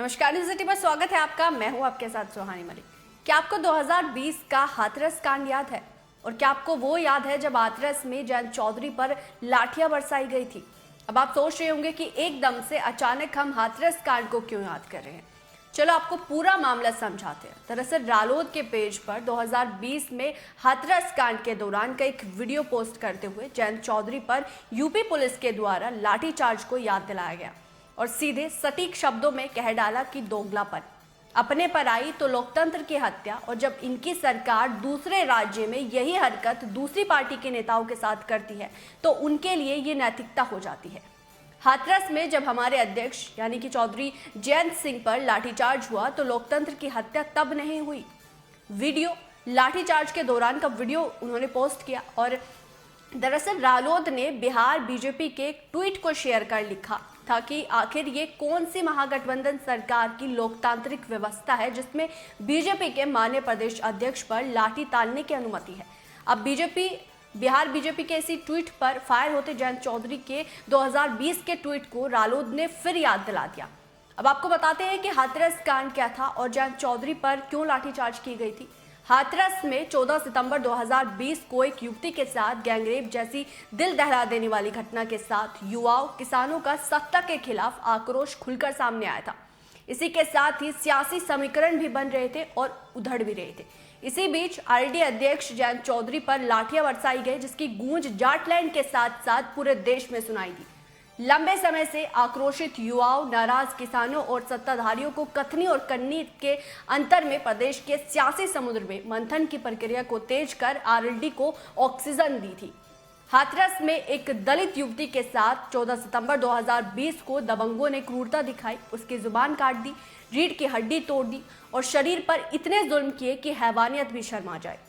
नमस्कार, news city पर स्वागत है आपका। मैं हूं आपके साथ सुहानी मलिक। क्या आपको 2020 का हाथरस कांड याद है? और क्या आपको वो याद है जब हाथरस में जयंत चौधरी पर लाठियां बरसाई गई थी? अब आप सोच रहे होंगे कि एकदम से अचानक हम हाथरस कांड को क्यों याद कर रहे हैं। चलो आपको पूरा मामला समझाते हैं। दरअसल रालोद के पेज पर 2020 में हाथरस कांड के दौरान का एक वीडियो पोस्ट करते हुए जयंत चौधरी पर यूपी पुलिस के द्वारा लाठीचार्ज को याद दिलाया गया और सीधे सटीक शब्दों में कह डाला कि दोगलापन अपने पर आई तो लोकतंत्र की हत्या, और जब इनकी सरकार दूसरे राज्य में यही हरकत दूसरी पार्टी के नेताओं के साथ करती है तो उनके लिए ये नैतिकता हो जाती है। हाथरस में जब हमारे अध्यक्ष यानी कि चौधरी जयंत सिंह पर लाठीचार्ज हुआ तो लोकतंत्र की हत्या तब नहीं हुई। वीडियो लाठीचार्ज के दौरान का वीडियो उन्होंने पोस्ट किया और दरअसल रालोद ने बिहार बीजेपी के एक ट्वीट को शेयर कर लिखा था कि आखिर ये कौन सी महागठबंधन सरकार की लोकतांत्रिक व्यवस्था है जिसमें बीजेपी के माननीय प्रदेश अध्यक्ष पर लाठी तानने की अनुमति है। अब बिहार बीजेपी के इसी ट्वीट पर फायर होते जयंत चौधरी के 2020 के ट्वीट को रालोद ने फिर याद दिला दिया। अब आपको बताते हैं कि हाथरस कांड क्या था और जयंत चौधरी पर क्यों लाठीचार्ज की गई थी। हाथरस में 14 सितंबर 2020 को एक युवती के साथ गैंगरेप जैसी दिल दहला देने वाली घटना के साथ युवाओं किसानों का सत्ता के खिलाफ आक्रोश खुलकर सामने आया था। इसी के साथ ही सियासी समीकरण भी बन रहे थे और उधड़ भी रहे थे। इसी बीच आरएलडी अध्यक्ष जयंत चौधरी पर लाठियां बरसाई गई जिसकी गूंज जाटलैंड के साथ साथ पूरे देश में सुनाई दी। लंबे समय से आक्रोशित युवाओं, नाराज किसानों और सत्ताधारियों को कथनी और कन्नी के अंतर में प्रदेश के सियासी समुद्र में मंथन की प्रक्रिया को तेज कर आरएलडी को ऑक्सीजन दी थी। हाथरस में एक दलित युवती के साथ 14 सितंबर 2020 को दबंगों ने क्रूरता दिखाई, उसकी जुबान काट दी, रीढ़ की हड्डी तोड़ दी और शरीर पर इतने जुल्म किए कि हैवानियत भी शर्मा जाए।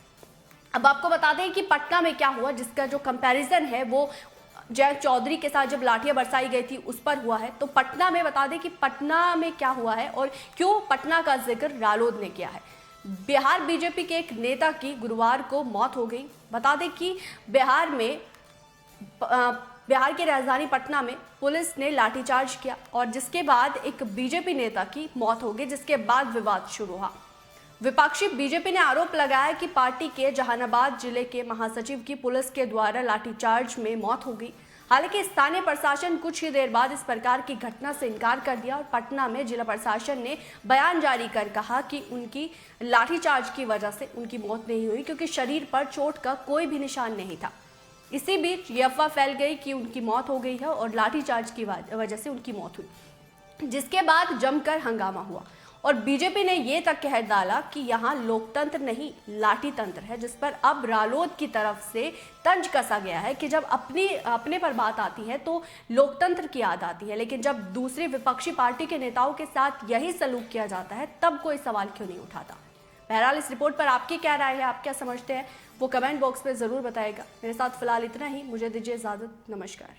अब आपको बता दें कि पटना में क्या हुआ, जिसका जो कंपैरिजन है वो जयंत चौधरी के साथ जब लाठियां बरसाई गई थी उस पर हुआ है। तो पटना में बता दें कि पटना में क्या हुआ है और क्यों पटना का जिक्र रालोद ने किया है। बिहार बीजेपी के एक नेता की गुरुवार को मौत हो गई। बता दें कि बिहार की राजधानी पटना में पुलिस ने लाठीचार्ज किया और जिसके बाद एक बीजेपी नेता की मौत हो गई, जिसके बाद विवाद शुरू हुआ। विपक्षी बीजेपी ने आरोप लगाया कि पार्टी के जहानाबाद जिले के महासचिव की पुलिस के द्वारा लाठीचार्ज में मौत हो गई। हालांकि स्थानीय प्रशासन कुछ ही देर बाद इस प्रकार की घटना से इनकार कर दिया और पटना में जिला प्रशासन ने बयान जारी कर कहा कि उनकी लाठीचार्ज की वजह से उनकी मौत नहीं हुई क्योंकि शरीर पर चोट का कोई भी निशान नहीं था। इसी बीच ये अफवाह फैल गई कि उनकी मौत हो गई है और लाठीचार्ज की वजह से उनकी मौत हुई, जिसके बाद जमकर हंगामा हुआ और बीजेपी ने ये तक कह डाला कि यहाँ लोकतंत्र नहीं लाठी तंत्र है, जिस पर अब रालोद की तरफ से तंज कसा गया है कि जब अपने पर बात आती है तो लोकतंत्र की याद आती है, लेकिन जब दूसरी विपक्षी पार्टी के नेताओं के साथ यही सलूक किया जाता है तब कोई सवाल क्यों नहीं उठाता। बहरहाल इस रिपोर्ट पर आपकी क्या राय है, आप क्या समझते हैं, वो कमेंट बॉक्स में जरूर बताएगा। मेरे साथ फिलहाल इतना ही, मुझे दीजिए इजाजत, नमस्कार।